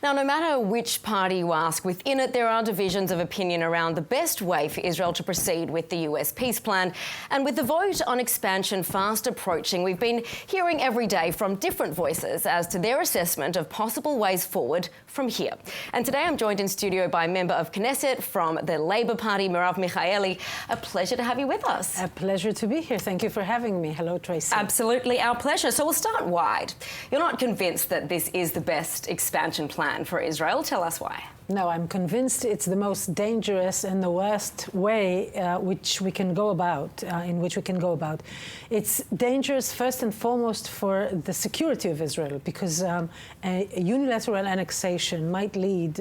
Now, no matter which party you ask, within it there are divisions of opinion around the best way for Israel to proceed with the US peace plan. And with the vote on expansion fast approaching, we've been hearing every day from different voices as to their assessment of possible ways forward from here. And today I'm joined in studio by a member of Knesset from the Labour Party, Merav Michaeli. A pleasure to have you with us. A pleasure to be here. Thank you for having me. Hello, Tracy. Absolutely, our pleasure. So we'll start wide. You're not convinced that this is the best expansion plan for Israel. Tell us why. No, I'm convinced it's the most dangerous and the worst way in which we can go about. It's dangerous first and foremost for the security of Israel, because a unilateral annexation might lead,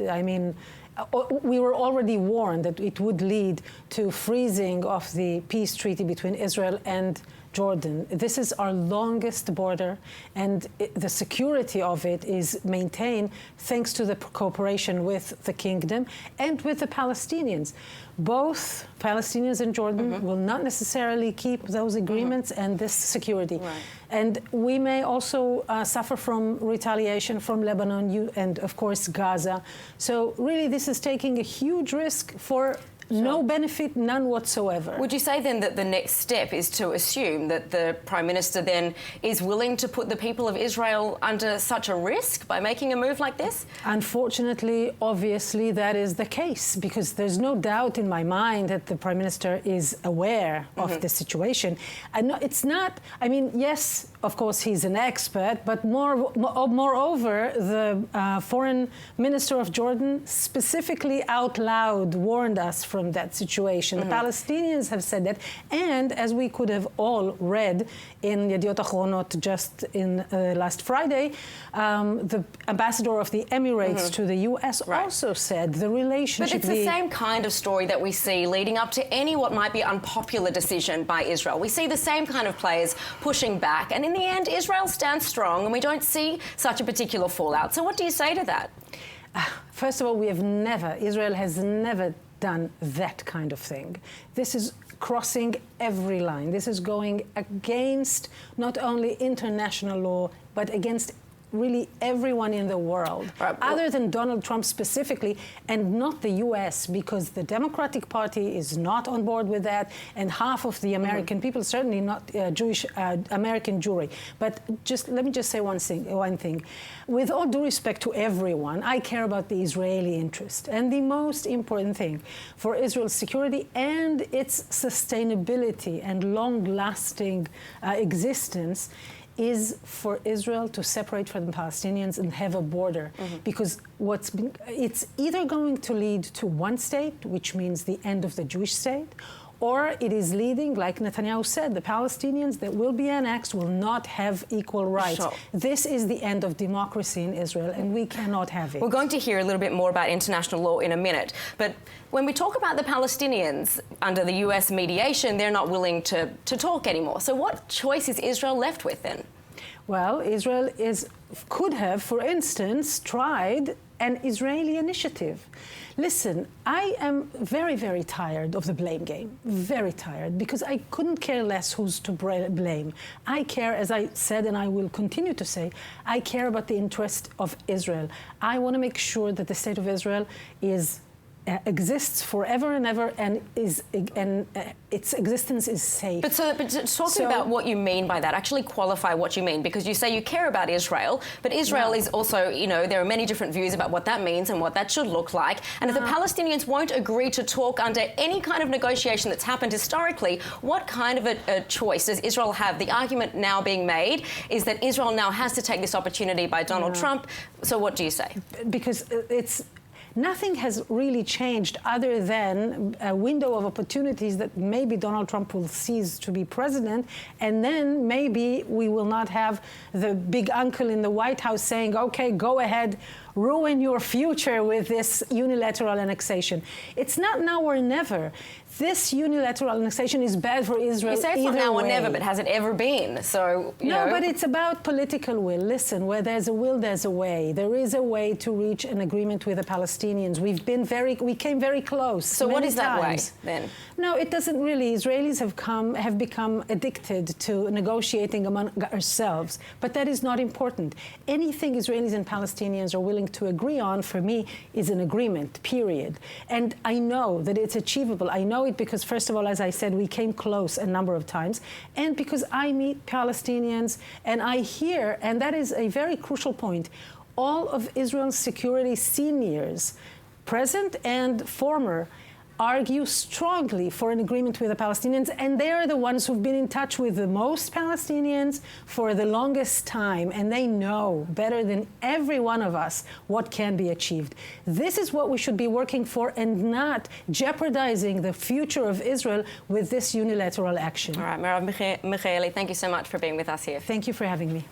we were already warned that it would lead to freezing of the peace treaty between Israel and Jordan. This is our longest border, and the security of it is maintained thanks to the cooperation with the kingdom and with the Palestinians. Both Palestinians and Jordan will not necessarily keep those agreements and this security. Right. And we may also suffer from retaliation from Lebanon and, of course, Gaza. So really, this is taking a huge risk for no benefit, none whatsoever. Would you say then that the next step is to assume that the Prime Minister then is willing to put the people of Israel under such a risk by making a move like this? Unfortunately, obviously, that is the case, because there's no doubt in my mind that the Prime Minister is aware of the situation. And it's not, yes, of course, he's an expert, but moreover, the Foreign Minister of Jordan specifically out loud warned us from that situation. The Palestinians have said that, and as we could have all read in Yediot Achronot just in last Friday, the ambassador of the Emirates to the US also said the relationship... But it's the same kind of story that we see leading up to any what might be unpopular decision by Israel. We see the same kind of players pushing back, and in the end, Israel stands strong, and we don't see such a particular fallout. So what do you say to that? First of all, Israel has never done that kind of thing. This is crossing every line. This is going against not only international law, but against really everyone in the world, other than Donald Trump specifically, and not the US, because the Democratic Party is not on board with that, and half of the American people, certainly not Jewish American Jewry. But let me just say one thing. With all due respect to everyone, I care about the Israeli interest. And the most important thing for Israel's security and its sustainability and long-lasting existence is for Israel to separate from the Palestinians and have a border. Because it's either going to lead to one state, which means the end of the Jewish state, or it is leading, like Netanyahu said, the Palestinians that will be annexed will not have equal rights. Sure. This is the end of democracy in Israel, and we cannot have it. We're going to hear a little bit more about international law in a minute, but when we talk about the Palestinians under the US mediation, they're not willing to talk anymore. So what choice is Israel left with then? Well, Israel could have, for instance, tried an Israeli initiative. Listen, I am very, very tired of the blame game. Very tired, because I couldn't care less who's to blame. I care, as I said, and I will continue to say, I care about the interest of Israel. I want to make sure that the state of Israel exists forever and ever, and its existence is safe. But talking about what you mean by that, actually qualify what you mean, because you say you care about Israel, but Israel is also, there are many different views about what that means and what that should look like. And if the Palestinians won't agree to talk under any kind of negotiation that's happened historically, what kind of a choice does Israel have? The argument now being made is that Israel now has to take this opportunity by Donald Trump. So what do you say? Because nothing has really changed other than a window of opportunities that maybe Donald Trump will seize to be president, and then maybe we will not have the big uncle in the White House saying, okay, go ahead, ruin your future with this unilateral annexation. It's not now or never. this unilateral annexation is bad for Israel. You say it's not now or never, but has it ever been? So, you know. But it's about political will. Listen, where there's a will, there's a way. There is a way to reach an agreement with the Palestinians. We came very close. So what is that way then? No, it doesn't really. Israelis have become addicted to negotiating among ourselves, but that is not important. Anything Israelis and Palestinians are willing to agree on, for me, is an agreement, period. And I know that it's achievable. I know it because, first of all, as I said, we came close a number of times, and because I meet Palestinians and I hear, and that is a very crucial point, all of Israel's security seniors, present and former, argue strongly for an agreement with the Palestinians, and they are the ones who've been in touch with the most Palestinians for the longest time, and they know better than every one of us what can be achieved. This is what we should be working for, and not jeopardizing the future of Israel with this unilateral action. All right, Merav Michaeli, thank you so much for being with us here. Thank you for having me.